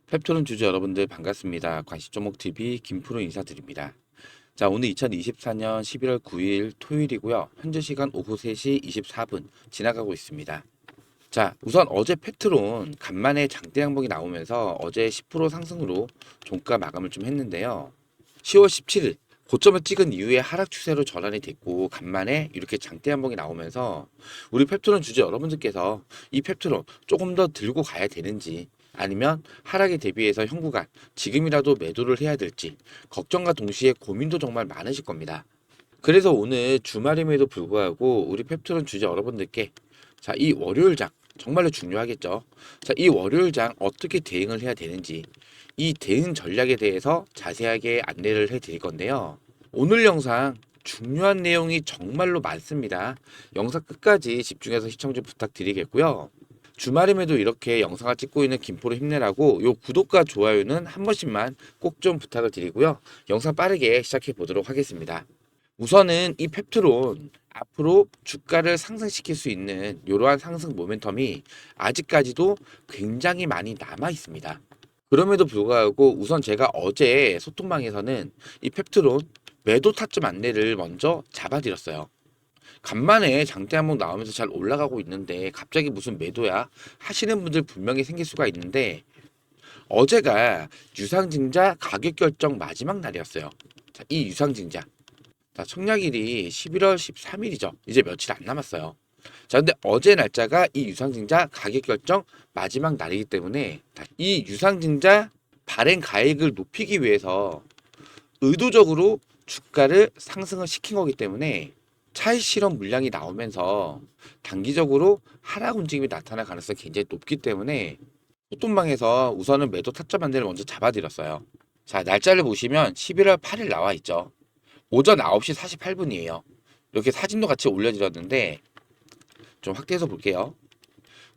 펩토론 주주 여러분들 반갑습니다. 관심종목TV 김프로 인사드립니다. 자, 오늘 2024년 11월 9일 토요일이고요. 현재 시간 오후 3시 24분 지나가고 있습니다. 자, 우선 어제 펩트론 간만에 장대 양봉이 나오면서 어제 10% 상승으로 종가 마감을 좀 했는데요. 10월 17일 고점을 찍은 이후에 하락 추세로 전환이 됐고 간만에 이렇게 장대 양봉이 나오면서 우리 펩트론 주주 여러분들께서 이 펩트론 조금 더 들고 가야 되는지 아니면 하락에 대비해서 현구간 지금이라도 매도를 해야 될지 걱정과 동시에 고민도 정말 많으실 겁니다. 그래서 오늘 주말임에도 불구하고 우리 펩트론 주주 여러분들께 자, 이 월요일장 정말로 중요하겠죠. 자, 이 월요일장 어떻게 대응을 해야 되는지 이 대응 전략에 대해서 자세하게 안내를 해 드릴 건데요. 오늘 영상 중요한 내용이 정말로 많습니다. 영상 끝까지 집중해서 시청 좀 부탁드리겠고요. 주말임에도 이렇게 영상을 찍고 있는 김포로 힘내라고 요 구독과 좋아요는 한 번씩만 꼭 좀 부탁을 드리고요. 영상 빠르게 시작해 보도록 하겠습니다. 우선은 이 펩트론 앞으로 주가를 상승시킬 수 있는 이러한 상승 모멘텀이 아직까지도 굉장히 많이 남아 있습니다. 그럼에도 불구하고 우선 제가 어제 소통방에서는 이 펩트론 매도 타점 안내를 먼저 잡아드렸어요. 간만에 장대 한번 나오면서 잘 올라가고 있는데 갑자기 무슨 매도야 하시는 분들 분명히 생길 수가 있는데 어제가 유상증자 가격 결정 마지막 날이었어요. 자, 이 유상증자 자, 청약일이 11월 13일이죠. 이제 며칠 안 남았어요. 자, 근데 어제 날짜가 이 유상증자 가격 결정 마지막 날이기 때문에 이 유상증자 발행 가액을 높이기 위해서 의도적으로 주가를 상승을 시킨 거기 때문에 차익 실현 물량이 나오면서 단기적으로 하락 움직임이 나타날 가능성이 굉장히 높기 때문에 소통방에서 우선은 매도 타점 안내를 먼저 잡아드렸어요. 자, 날짜를 보시면 11월 8일 나와 있죠. 오전 9시 48분이에요. 이렇게 사진도 같이 올려드렸는데 좀 확대해서 볼게요.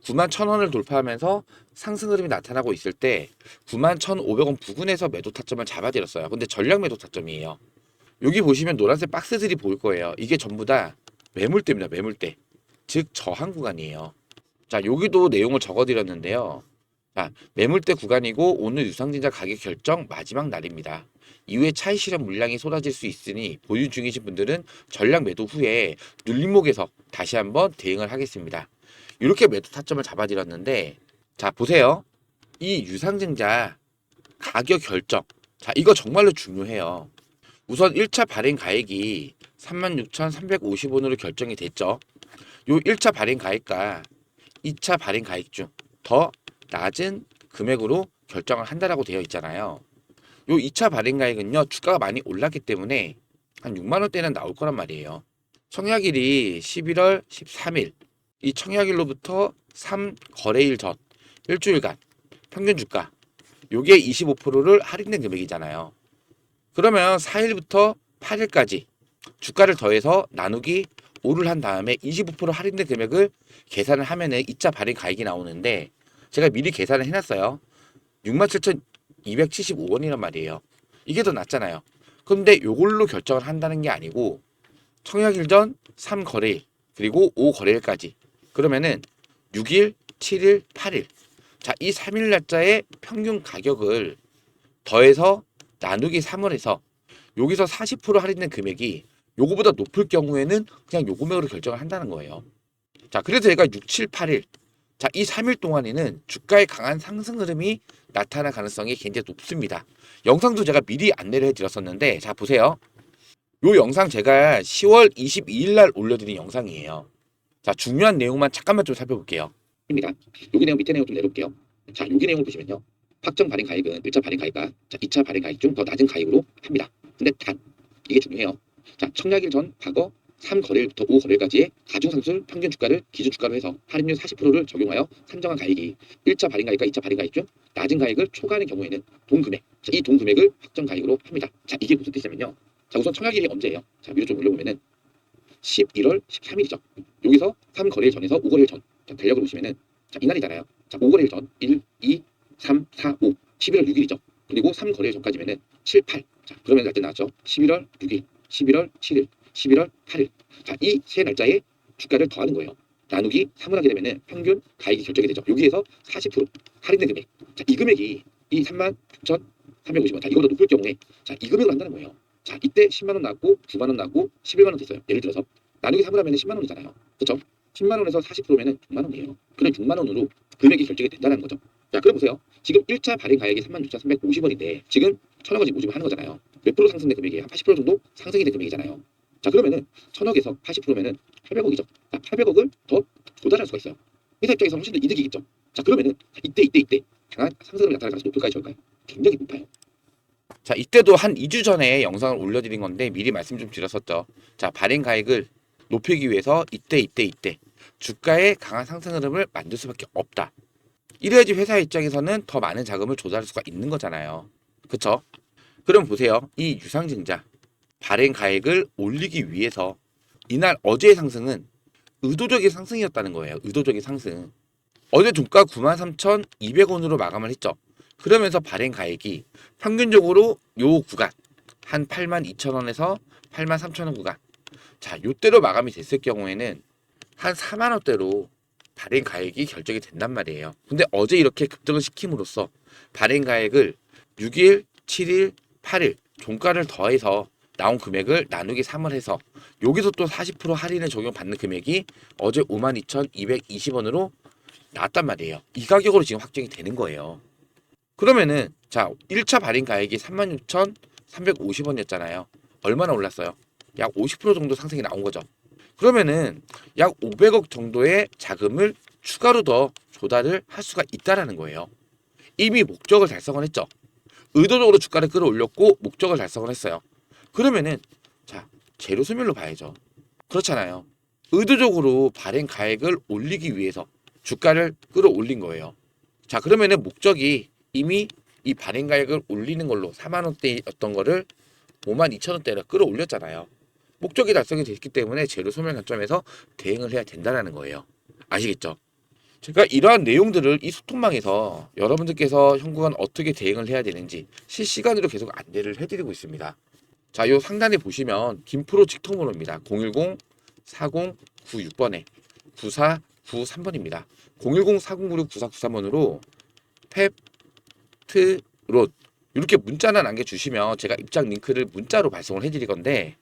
9만 1,000원을 돌파하면서 상승 흐름이 나타나고 있을 때 9만 1,500원 부근에서 매도 타점을 잡아드렸어요. 근데 전략 매도 타점이에요. 여기 보시면 노란색 박스들이 보일 거예요. 이게 전부 다 매물대입니다. 매물대. 즉 저항 구간이에요. 자, 여기도 내용을 적어드렸는데요. 자, 매물대 구간이고 오늘 유상증자 가격 결정 마지막 날입니다. 이후에 차익 실현 물량이 쏟아질 수 있으니 보유 중이신 분들은 전량 매도 후에 눌림목에서 다시 한번 대응을 하겠습니다. 이렇게 매도 타점을 잡아드렸는데 자, 보세요. 이 유상증자 가격 결정. 자, 이거 정말로 중요해요. 우선 1차 발행 가액이 36,350원으로 결정이 됐죠. 요 1차 발행 가액과 2차 발행 가액 중 더 낮은 금액으로 결정을 한다라고 되어 있잖아요. 요 2차 발행 가액은요, 주가가 많이 올랐기 때문에 한 6만 원대는 나올 거란 말이에요. 청약일이 11월 13일. 이 청약일로부터 3거래일 전 일주일간 평균 주가 요게 25%를 할인된 금액이잖아요. 그러면 4일부터 8일까지 주가를 더해서 나누기 5를 한 다음에 25% 할인된 금액을 계산을 하면은 2차 발행 가액이 나오는데 제가 미리 계산을 해놨어요. 67,275원이란 말이에요. 이게 더 낫잖아요. 그런데 요걸로 결정을 한다는 게 아니고 청약일 전 3거래일 그리고 5거래일까지 그러면은 6일, 7일, 8일 자, 이 3일 날짜의 평균 가격을 더해서 나누기 3을 해서 여기서 40% 할인된 금액이 요거보다 높을 경우에는 그냥 요 금액으로 결정을 한다는 거예요. 자, 그래서 제가 6, 7, 8일 자, 이 3일 동안에는 주가의 강한 상승 흐름이 나타날 가능성이 굉장히 높습니다. 영상도 제가 미리 안내를 해드렸었는데 자, 보세요. 요 영상 제가 10월 22일 날 올려드린 영상이에요. 자, 중요한 내용만 잠깐만 좀 살펴볼게요. 입니다. 여기 내용 밑에 내용 좀 내려볼게요. 자, 여기 내용 보시면요. 확정 발행 가액은 1차 발행 가액과 자, 2차 발행 가액 중 더 낮은 가액으로 합니다. 근데 단 이게 중요해요. 자, 청약일 전 과거 3거래일부터 5거래일까지의 가중상술 평균 주가를 기준 주가로 해서 할인율 40%를 적용하여 산정한 가액이 1차 발행 가액과 2차 발행 가액 중 낮은 가액을 초과하는 경우에는 동금액, 자, 이 동금액을 확정 가액으로 합니다. 자, 이게 무슨 뜻이냐면요. 자, 우선 청약일이 언제예요? 자, 위로 좀 올려보면은 11월 13일이죠. 여기서 3거래일 전에서 5거래일 전. 자, 달력을 보시면은 자, 이날이잖아요. 자, 5거래일 전 1, 2, 3, 4, 5. 11월 6일이죠. 그리고 3거래일 전까지면은 7, 8. 자, 그러면 날짜 나왔죠. 11월 6일, 11월 7일, 11월 8일. 자, 이 세 날짜에 주가를 더하는 거예요. 나누기 3을 하게 되면은 평균 가액이 결정이 되죠. 여기에서 40% 할인된 금액. 자, 이 금액이 이 39,350원. 자, 이거보다 높을 경우에 자, 이 금액을 한다는 거예요. 자, 이때 10만 원 나왔고 9만 원 나왔고 11만 원 됐어요. 예를 들어서 나누기 3을 하면 10만 원이잖아요. 그렇죠? 10만 원에서 40%면은 6만 원이에요. 그럼 6만 원으로 금액이 결정이 된다는 거죠. 자, 그럼 보세요. 지금 1차 발행 가액이 36,350원인데 지금 1,000억을 모집을 하는 거잖아요. 몇 프로 상승된 금액이에요? 한 80% 정도 상승이 된 금액이잖아요. 자, 그러면은 1,000억에서 80%면은 800억이죠. 자, 800억을 더 조달할 수가 있어요. 회사 입장에서 훨씬 더 이득이겠죠. 자, 그러면은 이때 강한 상승을 나타날 가능성이 높을까요, 적을까요? 굉장히 높아요. 자, 이때도 한 2주 전에 영상을 올려드린 건데 미리 말씀 좀 드렸었죠. 자, 발행 가액을 높이기 위해서 이때 주가의 강한 상승 흐름을 만들 수밖에 없다. 이래야지 회사 입장에서는 더 많은 자금을 조달할 수가 있는 거잖아요. 그쵸? 그럼 보세요. 이 유상증자 발행 가액을 올리기 위해서 이날 어제의 상승은 의도적인 상승이었다는 거예요. 의도적인 상승. 어제 종가 93,200원으로 마감을 했죠. 그러면서 발행 가액이 평균적으로 요 구간 한 82,000원에서 83,000원 구간. 자, 요대로 마감이 됐을 경우에는 한 4만 원대로 발행 가액이 결정이 된단 말이에요. 근데 어제 이렇게 급등을 시킴으로써 발행 가액을 6일, 7일, 8일 종가를 더해서 나온 금액을 나누기 3을 해서 여기서 또 40% 할인을 적용받는 금액이 어제 52,220원으로 나왔단 말이에요. 이 가격으로 지금 확정이 되는 거예요. 그러면은 자, 1차 발행 가액이 36,350원이었잖아요. 얼마나 올랐어요? 약 50% 정도 상승이 나온 거죠. 그러면은 약 500억 정도의 자금을 추가로 더 조달을 할 수가 있다라는 거예요. 이미 목적을 달성을 했죠. 의도적으로 주가를 끌어올렸고 목적을 달성을 했어요. 그러면은 자, 재료 소멸로 봐야죠. 그렇잖아요. 의도적으로 발행 가액을 올리기 위해서 주가를 끌어올린 거예요. 자, 그러면은 목적이 이미 이 발행 가액을 올리는 걸로 4만 원대였던 거를 52,000원대로 끌어올렸잖아요. 목적이 달성이 됐기 때문에 재료 소멸 관점에서 대응을 해야 된다는 거예요. 아시겠죠? 제가 이러한 내용들을 이 소통망에서 여러분들께서 현구간 어떻게 대응을 해야 되는지 실시간으로 계속 안내를 해드리고 있습니다. 자, 요 상단에 보시면 김프로 직통번호입니다. 010-4096번에 9493번입니다. 010-4096-9493번으로 펩트론 이렇게 문자나 남겨주시면 제가 입장 링크를 문자로 발송을 해드릴 건데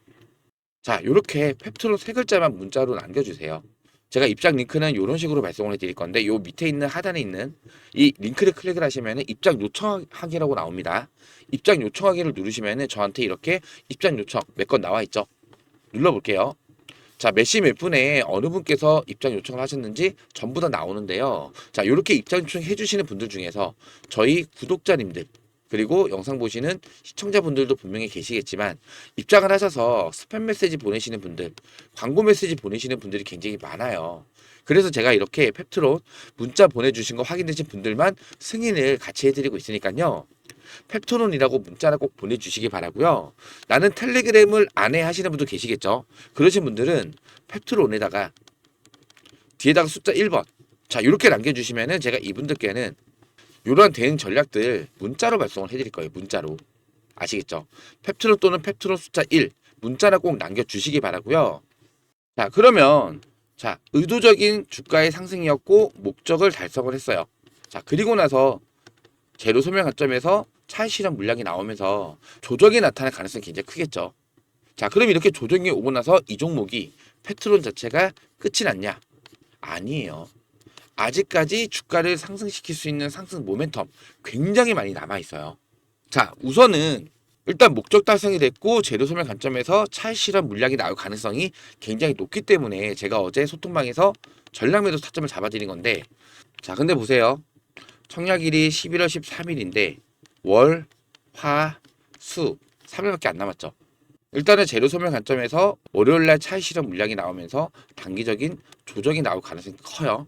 자, 요렇게 펩트론 세 글자만 문자로 남겨주세요. 제가 입장 링크는 이런 식으로 발송을 해드릴 건데 요 밑에 있는 하단에 있는 이 링크를 클릭을 하시면 입장 요청하기라고 나옵니다. 입장 요청하기를 누르시면 저한테 이렇게 입장 요청 몇 건 나와 있죠. 눌러볼게요. 자, 몇 시 몇 분에 어느 분께서 입장 요청을 하셨는지 전부 다 나오는데요. 자, 이렇게 입장 요청 해주시는 분들 중에서 저희 구독자님들 그리고 영상 보시는 시청자분들도 분명히 계시겠지만 입장을 하셔서 스팸 메시지 보내시는 분들, 광고 메시지 보내시는 분들이 굉장히 많아요. 그래서 제가 이렇게 펩트론 문자 보내주신 거 확인되신 분들만 승인을 같이 해드리고 있으니까요. 펩토론이라고 문자를 꼭 보내주시기 바라고요. 나는 텔레그램을 안 해 하시는 분도 계시겠죠. 그러신 분들은 펩토론에다가 뒤에다가 숫자 1번 자 이렇게 남겨주시면은 제가 이분들께는 이러한 대응 전략들 문자로 발송을 해드릴 거예요. 문자로 아시겠죠? 펩트론 또는 펩트론 숫자 1 문자나 꼭 남겨주시기 바라고요. 자, 그러면 자, 의도적인 주가의 상승이었고 목적을 달성을 했어요. 자, 그리고 나서 재료 소멸 관점에서 차익 실현 물량이 나오면서 조정이 나타날 가능성이 굉장히 크겠죠. 자, 그럼 이렇게 조정이 오고 나서 이 종목이 펩트론 자체가 끝이 났냐? 아니에요. 아직까지 주가를 상승시킬 수 있는 상승 모멘텀 굉장히 많이 남아 있어요. 자, 우선은 일단 목적 달성이 됐고 재료 소멸 관점에서 차익 실현 물량이 나올 가능성이 굉장히 높기 때문에 제가 어제 소통방에서 전략 매도 타점을 잡아드린 건데 자, 근데 보세요. 청약일이 11월 13일인데 월, 화, 수 3일밖에 안 남았죠. 일단은 재료 소멸 관점에서 월요일날 차익 실현 물량이 나오면서 단기적인 조정이 나올 가능성이 커요.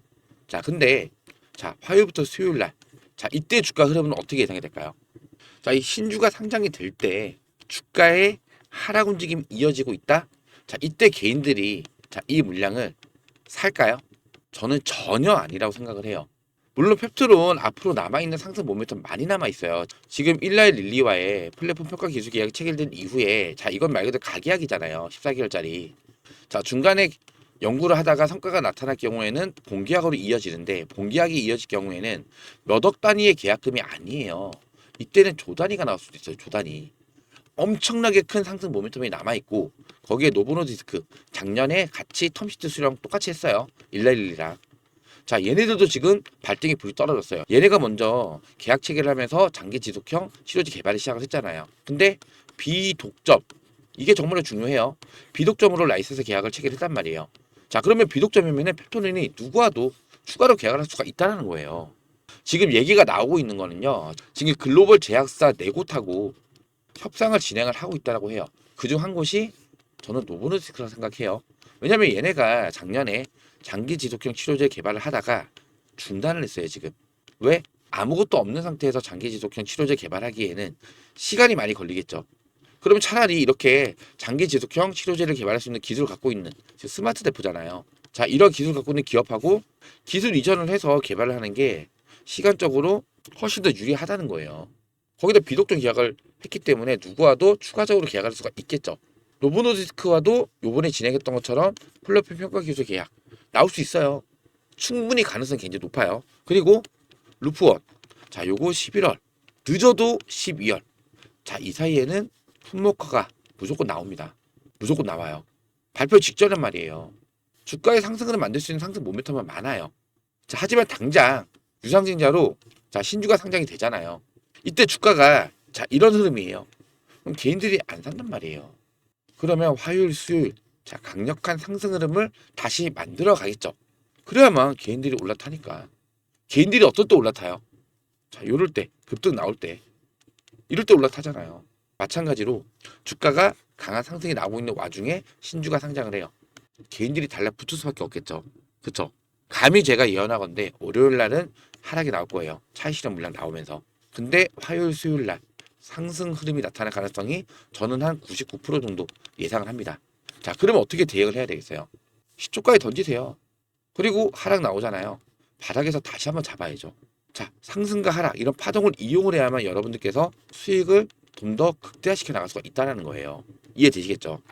자, 근데 자, 화요일부터 수요일날 자, 이때 주가 흐름은 어떻게 예상이 될까요? 자, 이 신주가 상장이 될 때 주가의 하락 움직임이 이어지고 있다. 자, 이때 개인들이 자, 이 물량을 살까요? 저는 전혀 아니라고 생각을 해요. 물론 펩트론 앞으로 남아있는 상승 모멘텀 많이 남아있어요. 지금 일라일 릴리와의 플랫폼 평가 기술 계약이 체결된 이후에 자, 이건 말 그대로 가계약이잖아요. 14개월짜리. 자, 중간에 연구를 하다가 성과가 나타날 경우에는 본계약으로 이어지는데 본계약이 이어질 경우에는 몇 억 단위의 계약금이 아니에요. 이때는 조단위가 나올 수도 있어요. 조단위. 엄청나게 큰 상승 모멘텀이 남아있고 거기에 노보노디스크 작년에 같이 텀시트 수령 똑같이 했어요. 111이랑. 자, 얘네들도 지금 발등에 불이 떨어졌어요. 얘네가 먼저 계약 체결을 하면서 장기 지속형 치료제 개발을 시작을 했잖아요. 근데 비독점, 이게 정말 중요해요. 비독점으로 라이선스 계약을 체결했단 말이에요. 자, 그러면 비독점이면은 펩토닌이 누구와도 추가로 계약을 할 수가 있다는 거예요. 지금 얘기가 나오고 있는 거는요. 지금 글로벌 제약사 4곳하고 협상을 진행을 하고 있다고 해요. 그중 한 곳이 저는 노보노디스크라고 생각해요. 왜냐면 얘네가 작년에 장기 지속형 치료제 개발을 하다가 중단을 했어요, 지금. 왜? 아무것도 없는 상태에서 장기 지속형 치료제 개발하기에는 시간이 많이 걸리겠죠. 그러면 차라리 이렇게 장기 지속형 치료제를 개발할 수 있는 기술을 갖고 있는 스마트 대포잖아요. 자, 이런 기술을 갖고 있는 기업하고 기술 이전을 해서 개발을 하는 게 시간적으로 훨씬 더 유리하다는 거예요. 거기다 비독점 계약을 했기 때문에 누구와도 추가적으로 계약할 수가 있겠죠. 노보노디스크와도 요번에 진행했던 것처럼 폴라펜 평가 기술 계약 나올 수 있어요. 충분히 가능성이 굉장히 높아요. 그리고 루프원, 자, 요거 11월, 늦어도 12월. 자, 이 사이에는 품목화가 무조건 나옵니다. 무조건 나와요. 발표 직전란 말이에요. 주가의 상승을 만들 수 있는 상승 모멘텀은 많아요. 자, 하지만 당장 유상증자로 자, 신주가 상장이 되잖아요. 이때 주가가 자, 이런 흐름이에요. 그럼 개인들이 안 산단 말이에요. 그러면 화요일, 수요일 자, 강력한 상승 흐름을 다시 만들어 가겠죠. 그래야만 개인들이 올라타니까. 개인들이 어떨 때 올라타요? 자, 요럴 때 급등 나올 때 이럴 때 올라타잖아요. 마찬가지로 주가가 강한 상승이 나오고 있는 와중에 신주가 상장을 해요. 개인들이 달라붙을 수밖에 없겠죠. 그쵸? 감히 제가 예언하건대 월요일 날은 하락이 나올 거예요. 차익 실현 물량 나오면서. 근데 화요일, 수요일 날 상승 흐름이 나타날 가능성이 저는 한 99% 정도 예상을 합니다. 자, 그러면 어떻게 대응을 해야 되겠어요? 시초가에 던지세요. 그리고 하락 나오잖아요. 바닥에서 다시 한번 잡아야죠. 자, 상승과 하락 이런 파동을 이용을 해야만 여러분들께서 수익을 좀 더 극대화시켜 나갈 수가 있다는 거예요. 이해되시겠죠?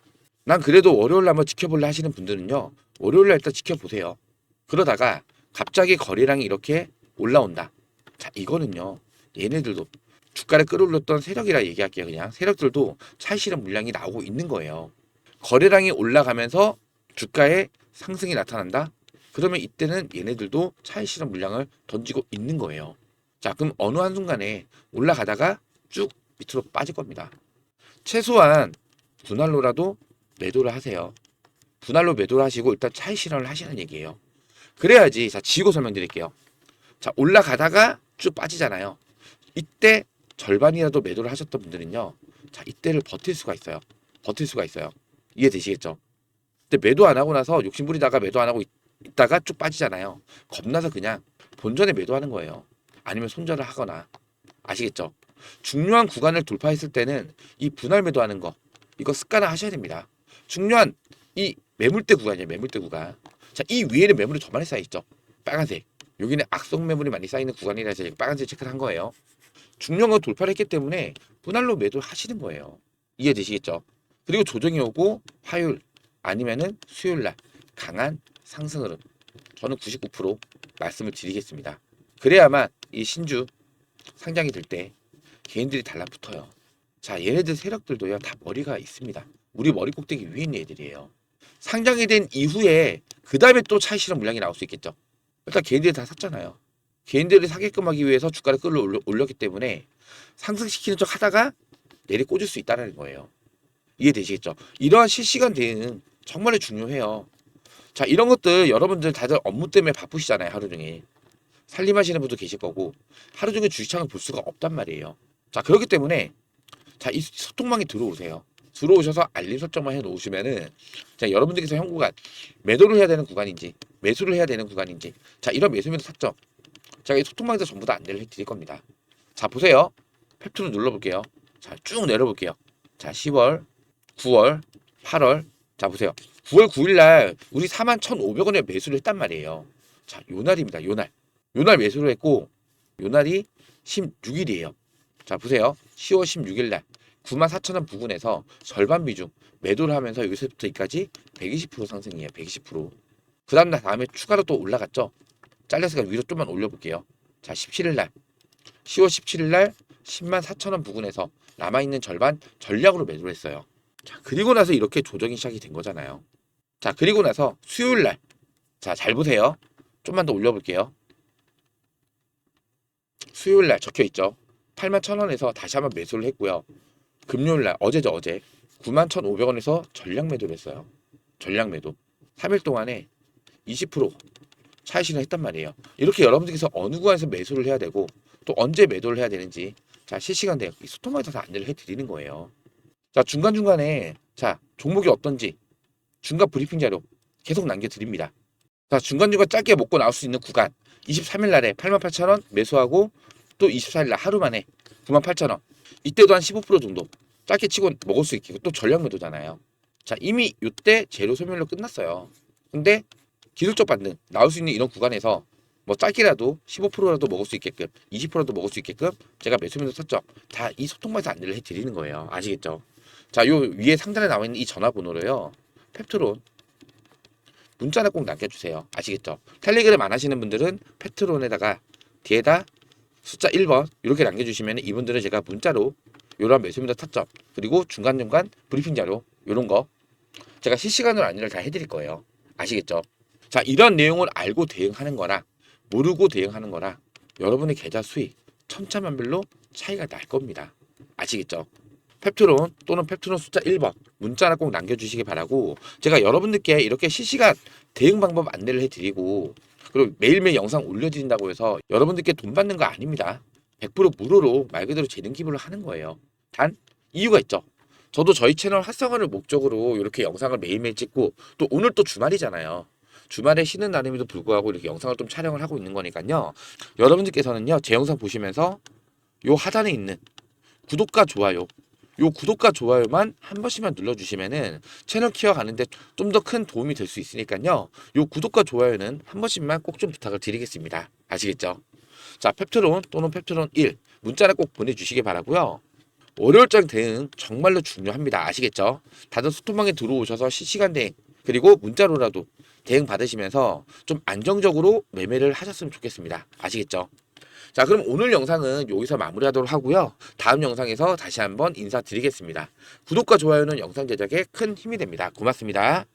난 그래도 월요일 한번 지켜볼래 하시는 분들은요. 월요일 날 일단 지켜보세요. 그러다가 갑자기 거래량이 이렇게 올라온다. 자, 이거는요. 얘네들도 주가를 끌어올렸던 세력이라 얘기할게요. 그냥 세력들도 차익 실현 물량이 나오고 있는 거예요. 거래량이 올라가면서 주가에 상승이 나타난다. 그러면 이때는 얘네들도 차익 실현 물량을 던지고 있는 거예요. 자, 그럼 어느 한순간에 올라가다가 쭉 밑으로 빠질 겁니다. 최소한 분할로라도 매도를 하세요. 분할로 매도를 하시고 일단 차익 실현을 하시는 얘기예요. 그래야지. 자, 지고 설명드릴게요. 자, 올라가다가 쭉 빠지잖아요. 이때 절반이라도 매도를 하셨던 분들은요. 자, 이때를 버틸 수가 있어요. 버틸 수가 있어요. 이해되시겠죠? 근데 매도 안 하고 나서 욕심부리다가 매도 안 하고 있다가 쭉 빠지잖아요. 겁나서 그냥 본전에 매도하는 거예요. 아니면 손절을 하거나. 아시겠죠? 중요한 구간을 돌파했을 때는 이 분할 매도하는 거 이거 습관화 하셔야 됩니다. 중요한 이 매물대 구간이에요. 매물대 구간. 자, 이 위에는 매물이 더 많이 쌓여있죠. 빨간색. 여기는 악성 매물이 많이 쌓이는 구간이라서 빨간색 체크를 한 거예요. 중요한 거 돌파를 했기 때문에 분할로 매도를 하시는 거예요. 이해되시겠죠? 그리고 조정이 오고 화요일 아니면은 수요일 날 강한 상승 흐름 저는 99% 말씀을 드리겠습니다. 그래야만 이 신주 상장이 될 때 개인들이 달라붙어요. 자, 얘네들 세력들도요 다 머리가 있습니다. 우리 머리 꼭대기 위에 있는 애들이에요. 상장이 된 이후에 그 다음에 또 차익 실현 물량이 나올 수 있겠죠. 일단 개인들이 다 샀잖아요. 개인들이 사게끔 하기 위해서 주가를 끌어올렸기 때문에 상승시키는 척 하다가 내리 꽂을 수 있다는 거예요. 이해되시겠죠? 이러한 실시간 대응은 정말 중요해요. 자, 이런 것들 여러분들 다들 업무 때문에 바쁘시잖아요. 하루 종일. 살림하시는 분도 계실 거고 하루 종일 주식창을 볼 수가 없단 말이에요. 자, 그렇기 때문에 자, 이 소통망에 들어오세요. 들어오셔서 알림 설정만 해 놓으시면은 자, 여러분들께서 현 구간 매도를 해야 되는 구간인지 매수를 해야 되는 구간인지 자, 이런 매수매도 샀죠. 제가 이 소통망에서 전부 다 안내를 해드릴 겁니다. 자, 보세요. 펩투를 눌러볼게요. 자, 쭉 내려볼게요. 자, 10월, 9월, 8월. 자, 보세요. 9월 9일날 우리 41,500원에 매수를 했단 말이에요. 자, 요 날입니다. 요 날. 요 날 매수를 했고 요 날이 16일이에요. 자, 보세요. 10월 16일날 94,000원 부근에서 절반 비중 매도를 하면서 여기서부터 여기까지 120% 상승이에요. 120%. 그 다음에 추가로 또 올라갔죠. 잘렸으니까 위로 좀만 올려볼게요. 자, 17일날 10월 17일날 104,000원 부근에서 남아있는 절반 전략으로 매도를 했어요. 자, 그리고 나서 이렇게 조정이 시작이 된 거잖아요. 자, 그리고 나서 수요일 날, 자, 잘 보세요. 좀만 더 올려볼게요. 수요일 날 적혀 있죠. 81,000원에서 다시 한번 매수를 했고요. 금요일 날, 어제죠, 어제. 91,500원에서 전략 매도를 했어요. 전략 매도. 3일 동안에 20% 차익 실현을 했단 말이에요. 이렇게 여러분들께서 어느 구간에서 매수를 해야 되고 또 언제 매도를 해야 되는지 자, 실시간 대응 이 소통방에서 다 안내를 해드리는 거예요. 자, 중간중간에 자, 종목이 어떤지 중간 브리핑 자료 계속 남겨드립니다. 자, 중간중간 짧게 먹고 나올 수 있는 구간 23일 날에 88,000원 매수하고 또 24일 날 하루 만에 98,000원 이때도 한 15% 정도 짧게 치고 먹을 수 있고 또 전략 매도잖아요. 자, 이미 이때 재료 소멸로 끝났어요. 근데 기술적 반등 나올 수 있는 이런 구간에서 뭐 짧게라도 15%라도 먹을 수 있게끔 20%라도 먹을 수 있게끔 제가 매수면서 샀죠. 다 이 소통방에서 안내를 해드리는 거예요. 아시겠죠? 자, 요 위에 상단에 나와 있는 이 전화번호로요. 펩트론 문자나 꼭 남겨주세요. 아시겠죠? 텔레그램 안 하시는 분들은 펩트론에다가 뒤에다 숫자 1번 이렇게 남겨주시면 이분들은 제가 문자로 요런 매수면서 타점 그리고 중간중간 브리핑 자료 요런 거 제가 실시간으로 안내를 다 해드릴 거예요. 아시겠죠? 자, 이런 내용을 알고 대응하는 거랑 모르고 대응하는 거랑 여러분의 계좌 수익 천차만별로 차이가 날 겁니다. 아시겠죠? 펩트론 또는 펩트론 숫자 1번 문자나 꼭 남겨주시기 바라고 제가 여러분들께 이렇게 실시간 대응 방법 안내를 해드리고 그리고 매일매일 영상 올려드린다고 해서 여러분들께 돈 받는 거 아닙니다. 100% 무료로 말 그대로 재능 기부를 하는 거예요. 단 이유가 있죠. 저도 저희 채널 활성화를 목적으로 이렇게 영상을 매일매일 찍고 또 오늘 또 주말이잖아요. 주말에 쉬는 날임에도 불구하고 이렇게 영상을 좀 촬영을 하고 있는 거니까요. 여러분들께서는요, 제 영상 보시면서 요 하단에 있는 구독과 좋아요, 요 구독과 좋아요만 한 번씩만 눌러주시면은 채널 키워가는데 좀 더 큰 도움이 될 수 있으니까요. 요 구독과 좋아요는 한 번씩만 꼭 좀 부탁을 드리겠습니다. 아시겠죠? 자, 펩트론 또는 펩트론 1 문자를 꼭 보내주시기 바라고요. 월요일장 대응 정말로 중요합니다. 아시겠죠? 다들 소통방에 들어오셔서 실시간 대응 그리고 문자로라도 대응 받으시면서 좀 안정적으로 매매를 하셨으면 좋겠습니다. 아시겠죠? 자, 그럼 오늘 영상은 여기서 마무리하도록 하고요. 다음 영상에서 다시 한번 인사드리겠습니다. 구독과 좋아요는 영상 제작에 큰 힘이 됩니다. 고맙습니다.